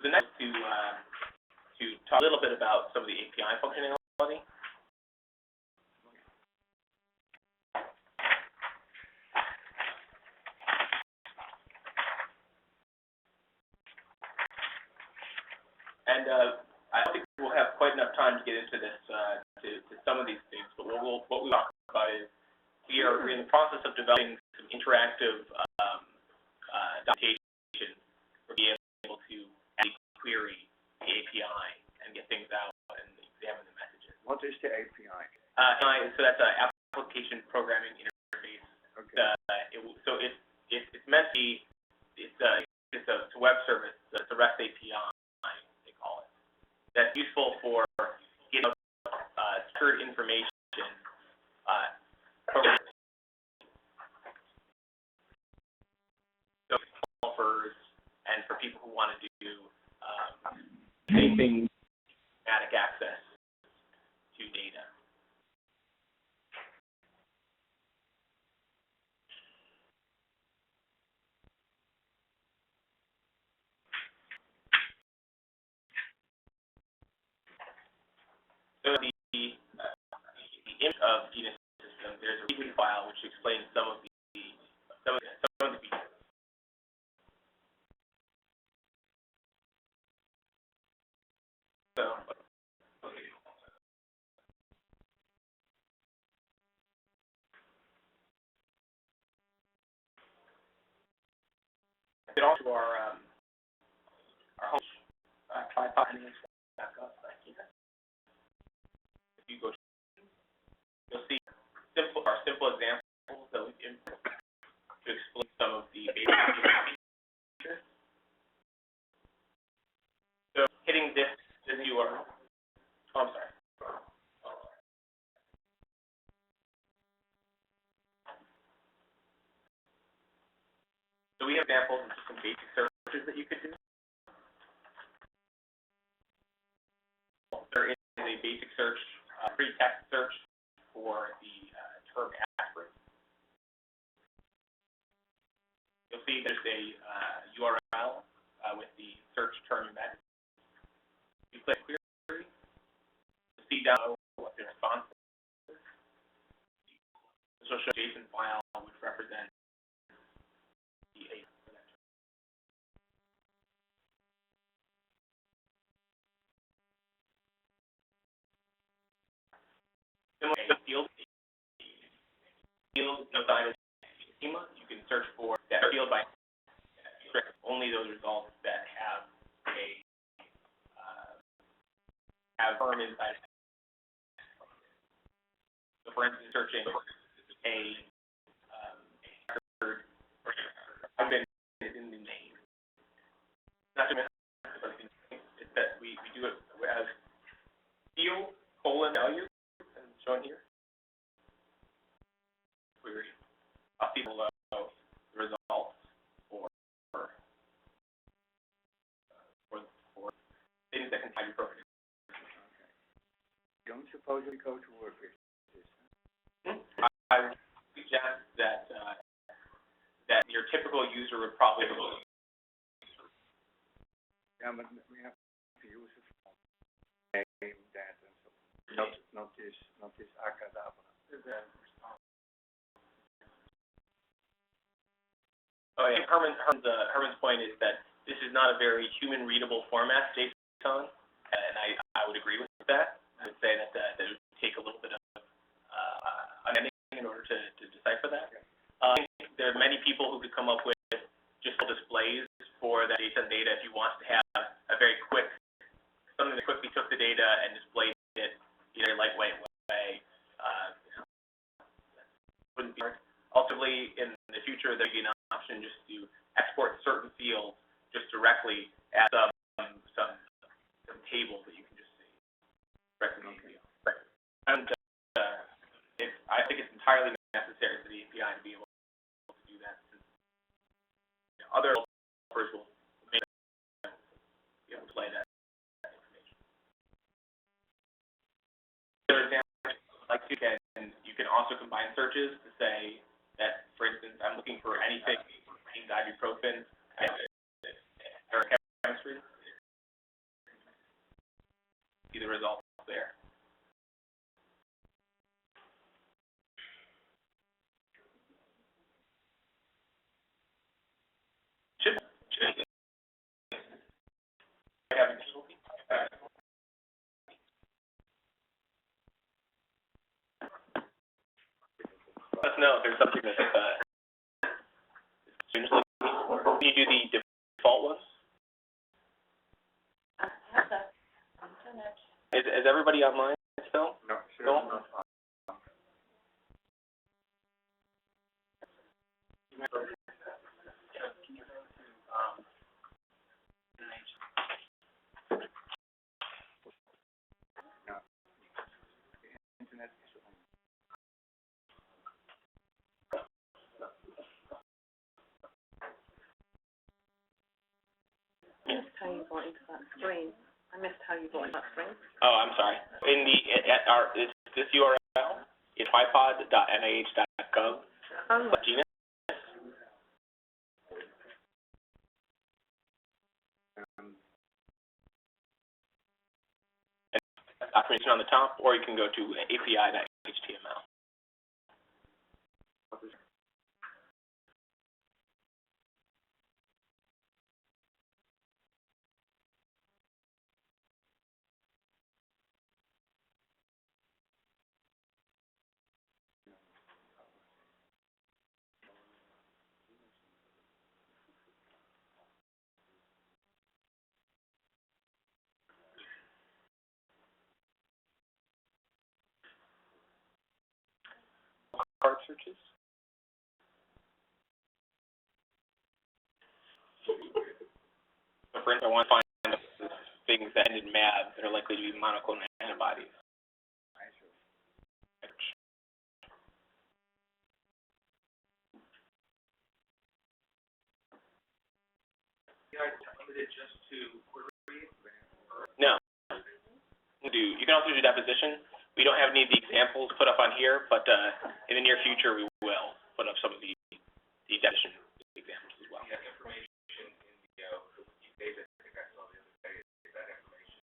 So next to talk a little bit about some of the API functionality. And I don't think we'll have quite enough time to get into this to some of these things, but what we'll talk about is we're in the process of developing some interactive documentation for being able to query the API and get things out and examine the messages. What is the API? So that's an application programming interface. Okay. So it's meant to be it's a web service. It's a REST API. That's useful for getting structured information so developers and for people who want to do anything automatic access to data. So the image of GINAS system, there's a readme file which explains some of the features. So also our home tripod back up. If you go, you'll see simple examples that we've input to explain some of the basic features. So hitting this URL. Oh, I'm sorry. So we have examples of just some basic searches that you could do. There is a basic search, free text search for the term aspirin. You'll see there's a URL with the search term embedded. You click query, you'll see down below what the response is. This will show a JSON file which represents the A. Similarly, field outside of schema, you can search for that field by only those results that have a term inside. So, for instance, searching a record in the name. Not to mention, it's that we do it as field value. Shown here. Query. I'll see below the results for things that can tie your program. Okay. Don't suppose we go to work with this? I would suggest that that your typical user would probably Yeah, but we have to use it for name that and so. Not this Akadabra. Oh yeah, Herman's point is that this is not a very human readable format, JSON, and I would agree with that. I would say that that would take a little bit of understanding in order to decipher that. I think there are many people who could come up with just displays for that JSON data if you want to have a very quick, something that quickly took the data and displayed it in a lightweight way. Wouldn't be hard. Ultimately, in the future, there'd be an option just to export certain fields just directly as some table that you can just see directly. Okay. And I think it's entirely necessary for the API to be able to do that. Since, other developers will be able to display that information. Another example, like you can also combine searches to say that, for instance, I'm looking for anything ibuprofen or chemistry. know if there's something that students looking for. Can you do the default ones? Is everybody online still? No, sure, Cool. not on. Internet is on. I missed how you got into that screen. Oh, I'm sorry. In the this URL is tripod.nih.gov. Oh, GINAS. Documentation on the top, or you can go to api.html. Card searches. So for instance, I want to find things that end in MAB that are likely to be monoclonal antibodies. No. You can also do deposition. We don't have any of the examples put up on here, but in the near future we will put up some of the deposition examples as well. Yeah, information in the data I saw the other day, that information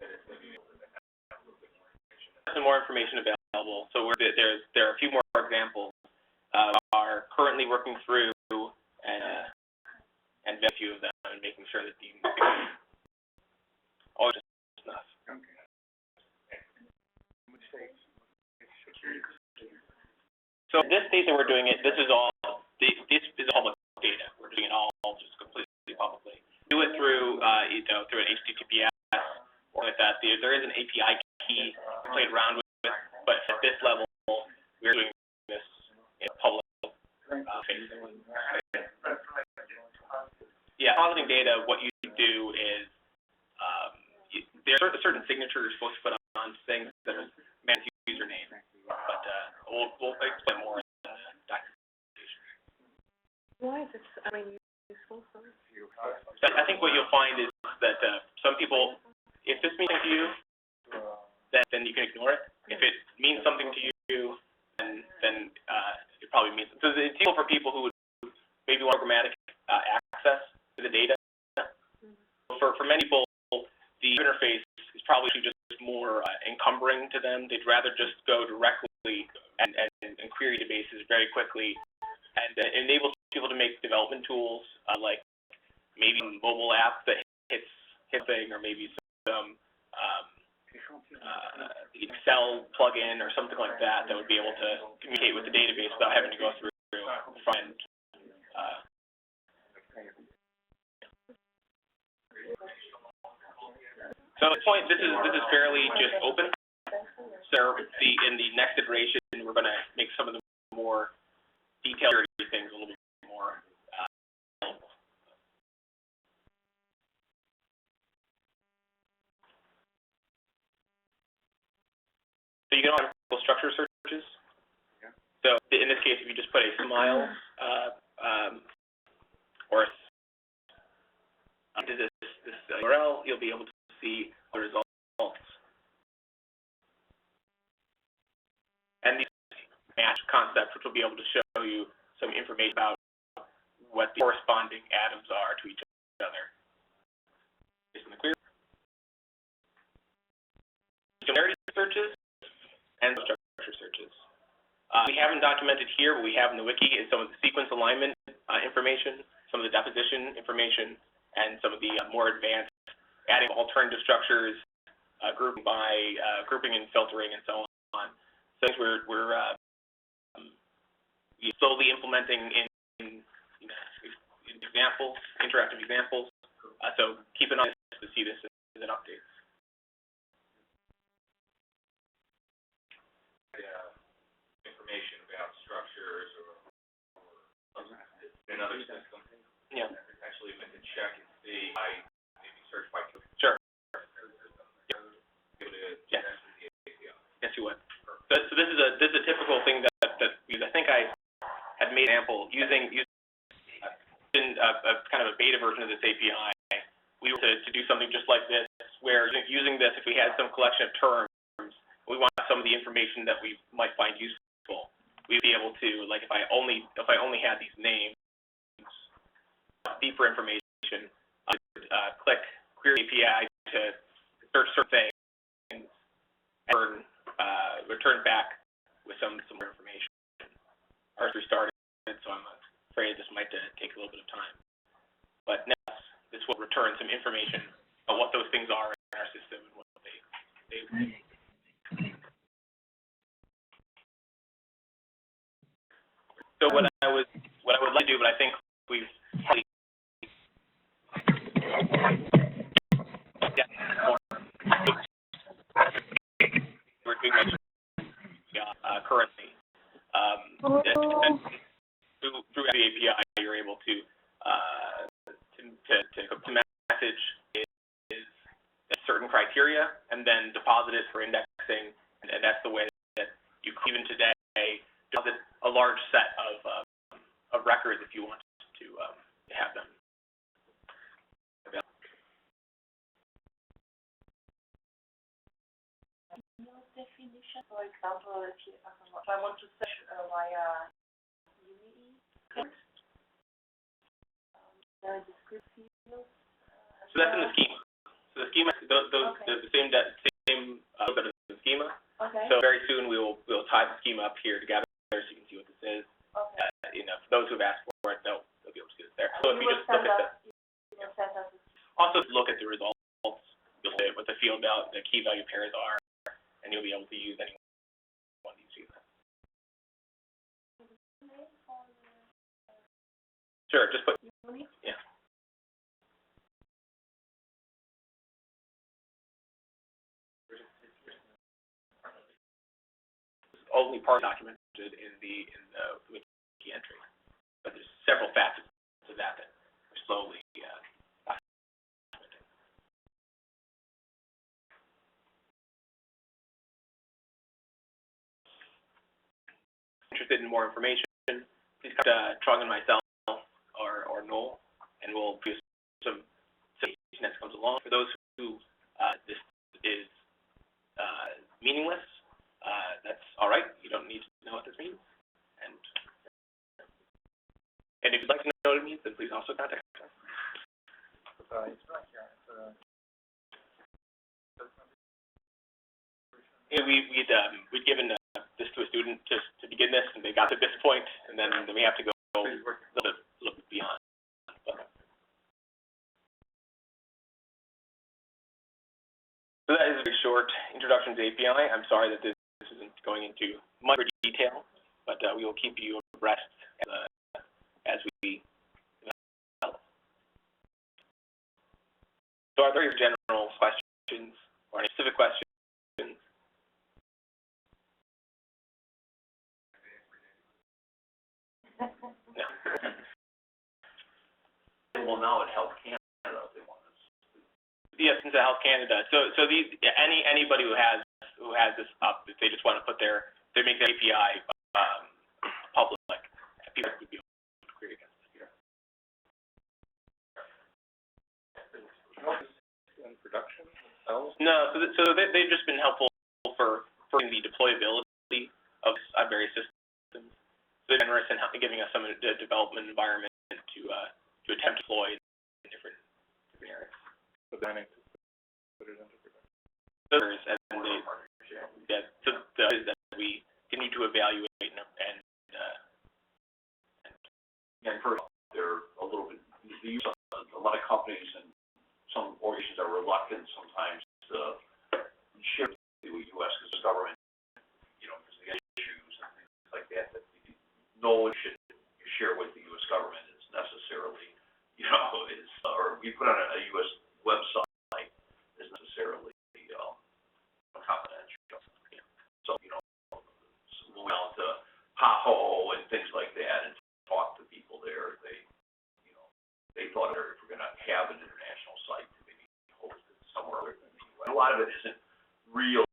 that it's going to be able to have a little bit more information. Some more information available. So there are a few more examples. Are currently working through and a few of them and making sure that the all just enough. Okay. So in this state that we're doing it, this is all public data. We're doing it all just completely publicly. Do it through through an HTTPS or like that. There is an API key to play around with, but at this level, we're doing this in public facing. Yeah, depositing data. What you do is there are certain signatures you're supposed to put on things that are managed username, but we'll explain more in the documentation. why is this, useful? Sorry. I think what you'll find is that some people, if this means something to you, then you can ignore it. If it means something to you, then it probably means. So it's useful for people who would maybe want programmatic access to the data. For many people, the interface is probably just more encumbering to them. They'd rather just go directly and query databases very quickly, and enables people to make development tools like maybe a mobile app that hits thing, or maybe some Excel plugin or something like that that would be able to communicate with the database without having to go through the front end. So at this point, this is fairly just open. So in the next iteration, we're going to make some of the more detailed things a little bit more available. So you can also structure searches. Yeah. So in this case, if you just put a smile or into this URL, you'll be able to see the results. And these match concepts, which will be able to show you some information about what the corresponding atoms are to each other. Is it clear? Similarity searches and structure searches. We haven't documented here, but we have in the wiki is some of the sequence alignment information, some of the deposition information, and some of the more advanced adding alternative structures, grouping and filtering, and so on. So we're slowly implementing in examples, interactive examples. So keep an eye on this to see this as an update. Information about structures or another system. Yeah. Actually, we can check and see. Maybe search by. Sure. Yes. Yes, you would. So this is a typical thing that I think I had made an example using a kind of a beta version of this API. We were to do something just like this, where using this, if we had some collection of terms, we want some of the information that we might find useful, we'd be able to, like, if I only had these names, deeper information, I would click Query API to search certain things and return back with some more information. Ours restarted, so I'm afraid this might take a little bit of time. But next, this will return some information about what those things are in our system and what they So what I would like to do, but I think we've probably we're doing much currently. Through the API, you're able to message is a certain criteria and then deposit it for indexing, and that's the way that you even today deposit a large set of records if you want to have them. Definition, for example, if I want to search via Unity, there are descriptive fields. So that's in the schema. So the schema, those the same bit of the schema. Okay. So very soon we'll tie the schema up here together so you can see what this is. Okay. For those who've asked for it, they'll be able to see it there. So if you just look at also look at the results, you'll see what the field the key value pairs are, and you'll be able to use any one of these fields. Sure, just put yeah. It's only part documented in the wiki entry, but there's several facets to that are slowly documented. Interested in more information, please come to Trung and myself or Noel, and we'll do some information that comes along. For those who this is meaningless, that's all right. You don't need to know what this means. And if you'd like to know what it means, then please also contact us. We'd given this to a student to begin this, and they got to this point, and then we have to go a little bit beyond. So that is a very short introduction to API. I'm sorry that this isn't going into much detail, but we will keep you abreast as we develop. So are there general questions or any specific questions? No. Well, now at Health Canada, they want us. Yes, into Health Canada. So anybody who has this up, if they just want to put they make the API public, people would be able to query against it here. In production themselves? No, so they've just been helpful for the deployability of various systems. So they're generous in giving us some of the development environment to attempt to deploy in different areas. So then to put it into production. So that we continue to evaluate And first, they're a little bit, a lot of companies and some organizations are reluctant sometimes to share with the U.S. because the government, because they get issues and things like that you knowledge that you share with the U.S. government is necessarily, you know, or we put on a U.S. website is necessarily confidential. So, you know, we'll go down to Tahoe and things like that and talk to people there. They thought if we're going to have an international site, maybe host it somewhere other than the U.S. A lot of it isn't real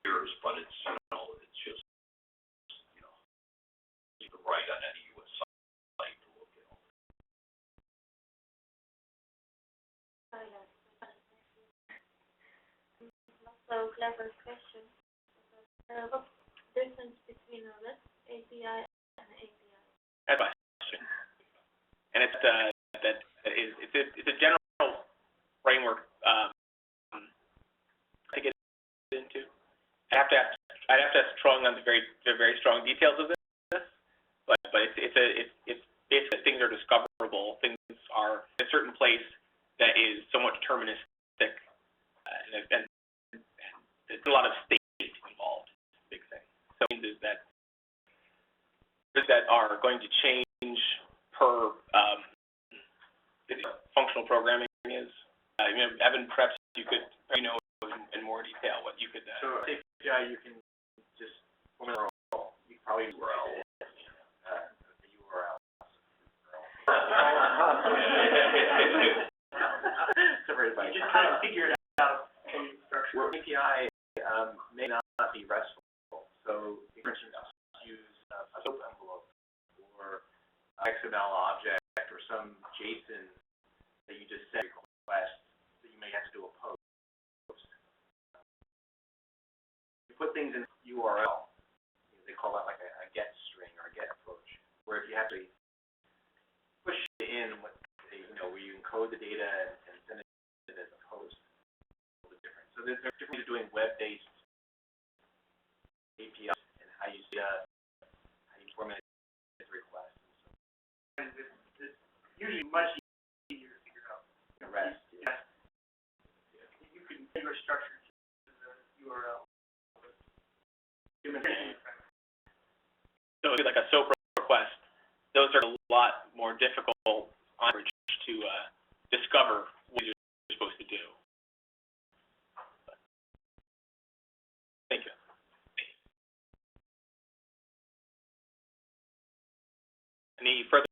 years, but it's, you know, it's just, you know, you can write on any U.S. site to look at all. Also, clever question. What's the difference between a REST API and an API? That's my question. And it's it's a general framework to get into. I'd have to ask Trung on the very strong details of this, but it's basically things are discoverable. Things are in a certain place that is somewhat deterministic, and there's a lot of state involved. Big thing. So it means that are going to change per functional programming is. You know, Evan, perhaps you could, you know, in more detail what you could. So API, you can just URL. You can probably URL. The URL. Separated by. You just kind of figure it out in structure. API may not be RESTful. So, for instance, use a SOAP envelope or XML object or some JSON that you just set request that you may have to do a post. You put things in URL, they call that like a get string or a get approach, where if you have to push it in, you know, where you encode the data and send it as a post, it's a little bit different. So there's different ways of doing web-based APIs and how you format the request. And it's usually much easier to figure out. The rest. Yeah. You can figure structure to the URL. So like a SOAP request, those are a lot more difficult on average to discover what you're supposed to do. Thank you. Any further?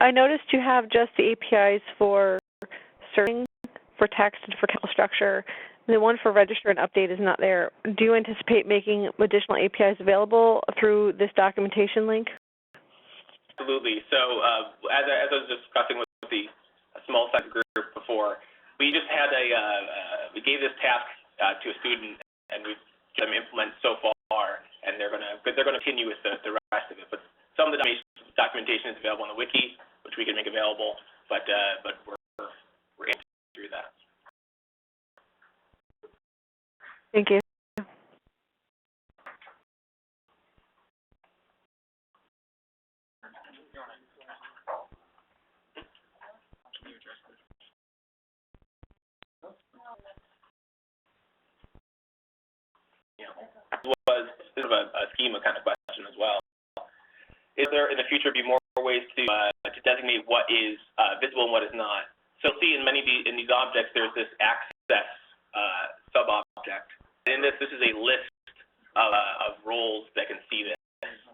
I noticed you have just the APIs for searching, for text, and for chemical structure. The one for register and update is not there. Do you anticipate making additional APIs available through this documentation link? Absolutely. So as I was discussing with the small size group before, we just had we gave this task to a student, and we've them implement so far, and they're gonna continue with the rest of it. But some of the documentation is available on the wiki, which we can make available, but we're aiming through that. Thank you. Was sort of a schema kind of question as well. Is there in the future be more ways to designate what is visible and what is not? So you'll see in many of these objects there's this access sub-object. In this is a list of roles that can see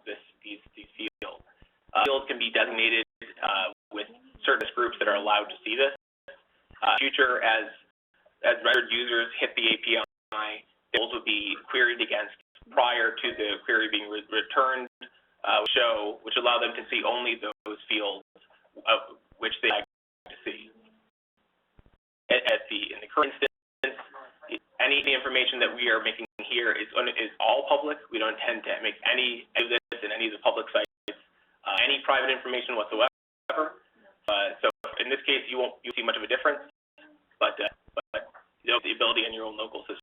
these fields. Fields can be designated with certain groups that are allowed to see this. Future, as registered users hit the API, those would be queried against prior to the query being returned, which allow them to see only those fields which they like to see. In the current instance, any information that we are making here is all public. We don't intend to make any of this in any of the public sites, any private information whatsoever. So in this case, you won't see much of a difference, but you'll have the ability in your own local system